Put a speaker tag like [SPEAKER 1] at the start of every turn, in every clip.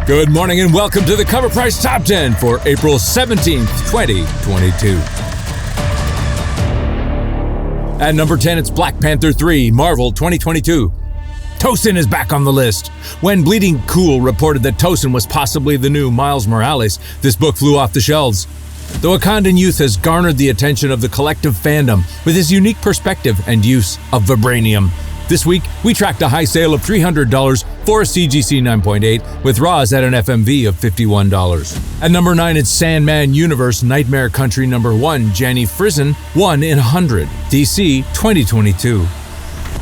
[SPEAKER 1] Good morning and welcome to the Cover Price Top 10 for April 17th, 2022. At number 10, it's Black Panther 3, Marvel 2022. Tosin is back on the list. When Bleeding Cool reported that Tosin was possibly the new Miles Morales, this book flew off the shelves. The Wakandan youth has garnered the attention of the collective fandom with his unique perspective and use of vibranium. This week, we tracked a high sale of $300 for a CGC 9.8, with Raws at an FMV of $51. At number 9, it's Sandman Universe Nightmare Country number 1, Jenny Frison, 1 in 100, DC 2022.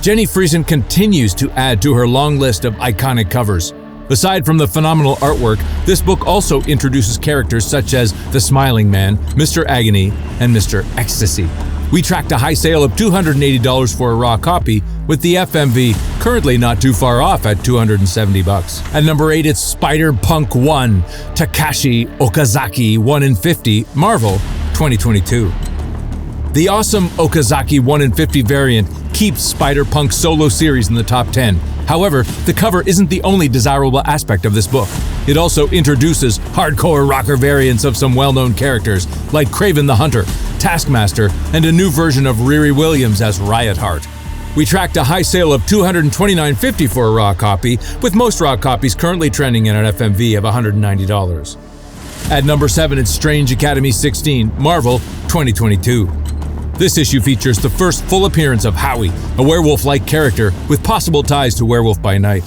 [SPEAKER 1] Jenny Frison continues to add to her long list of iconic covers. Aside from the phenomenal artwork, this book also introduces characters such as the Smiling Man, Mr. Agony, and Mr. Ecstasy. We tracked a high sale of $280 for a raw copy, with the FMV currently not too far off at $270. At number 8, it's Spider-Punk 1, Takashi Okazaki 1 in 50, Marvel 2022. The awesome Okazaki 1 in 50 variant keeps Spider-Punk's solo series in the top 10. However, the cover isn't the only desirable aspect of this book. It also introduces hardcore rocker variants of some well-known characters like Kraven the Hunter, Taskmaster, and a new version of Riri Williams as Riot Heart. We tracked a high sale of $229.50 for a raw copy, with most raw copies currently trending at an FMV of $190. At number 7, it's Strange Academy 16, Marvel 2022. This issue features the first full appearance of Howie, a werewolf-like character with possible ties to Werewolf by Night.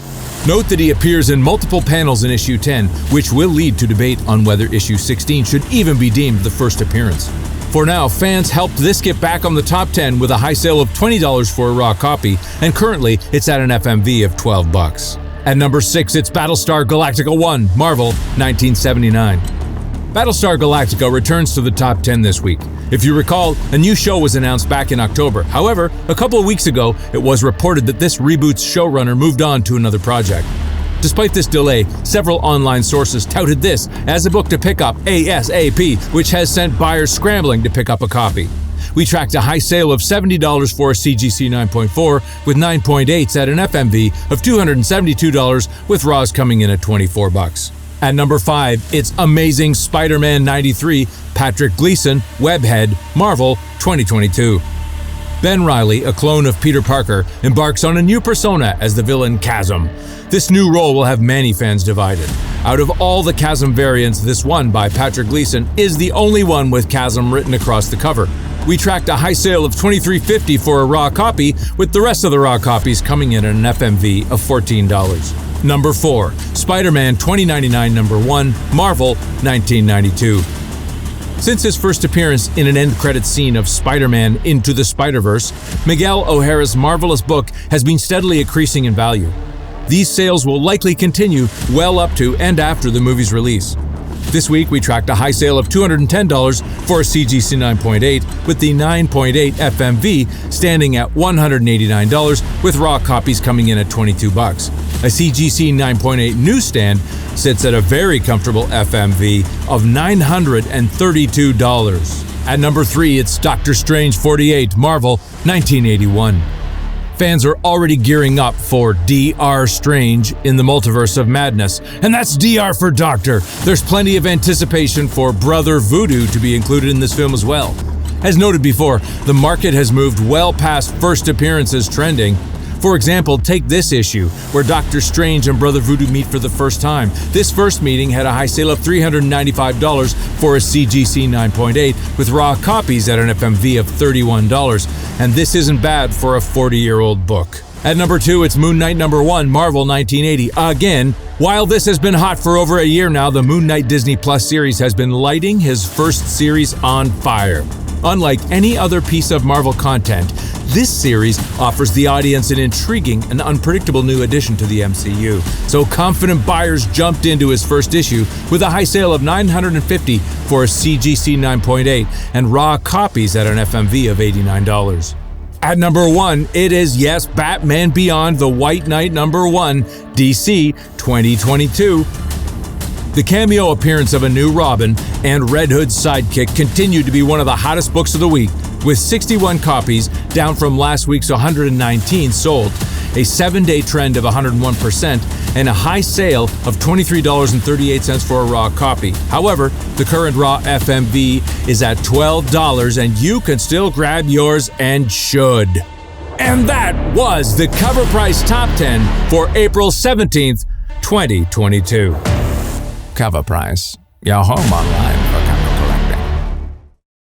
[SPEAKER 1] Note that he appears in multiple panels in issue 10, which will lead to debate on whether issue 16 should even be deemed the first appearance. For now, fans helped this get back on the top 10 with a high sale of $20 for a raw copy, and currently it's at an FMV of $12. At number 6, it's Battlestar Galactica 1, Marvel 1979. Battlestar Galactica returns to the top 10 this week. If you recall, a new show was announced back in October. However, a couple of weeks ago, it was reported that this reboot's showrunner moved on to another project. Despite this delay, several online sources touted this as a book to pick up ASAP, which has sent buyers scrambling to pick up a copy. We tracked a high sale of $70 for a CGC 9.4, with 9.8s at an FMV of $272, with Raws coming in at $24. At number 5, it's Amazing Spider-Man 93, Patrick Gleason, Webhead, Marvel 2022. Ben Reilly, a clone of Peter Parker, embarks on a new persona as the villain Chasm. This new role will have many fans divided. Out of all the Chasm variants, this one by Patrick Gleason is the only one with Chasm written across the cover. We tracked a high sale of $23.50 for a raw copy, with the rest of the raw copies coming in at an FMV of $14. Number 4, Spider-Man 2099 number 1, Marvel 1992. Since his first appearance in an end credits scene of Spider-Man Into the Spider-Verse, Miguel O'Hara's marvelous book has been steadily increasing in value. These sales will likely continue well up to and after the movie's release. This week, we tracked a high sale of $210 for a CGC 9.8, with the 9.8 FMV standing at $189, with raw copies coming in at $22. A CGC 9.8 newsstand sits at a very comfortable FMV of $932. At number 3, it's Doctor Strange 48, Marvel 1981. Fans are already gearing up for Dr. Strange in the Multiverse of Madness, and that's DR for Doctor. There's plenty of anticipation for Brother Voodoo to be included in this film as well. As noted before, the market has moved well past first appearances trending. For example, take this issue, where Doctor Strange and Brother Voodoo meet for the first time. This first meeting had a high sale of $395 for a CGC 9.8, with raw copies at an FMV of $31, and this isn't bad for a 40-year-old book. At number 2, it's Moon Knight number 1, Marvel 1980. Again, while this has been hot for over a year now, the Moon Knight Disney Plus series has been lighting his first series on fire. Unlike any other piece of Marvel content, this series offers the audience an intriguing and unpredictable new addition to the MCU. So confident buyers jumped into his first issue with a high sale of $950 for a CGC 9.8 and raw copies at an FMV of $89. At number 1, it is, yes, Batman Beyond the White Knight number 1, DC 2022. The cameo appearance of a new Robin and Red Hood's sidekick continued to be one of the hottest books of the week, with 61 copies, down from last week's 119 sold. a 7-day trend of 101%, and a high sale of $23.38 for a raw copy. However, the current raw FMV is at $12, and you can still grab yours and should. And that was the Cover Price Top 10 for April 17th, 2022. Cover Price, your home online.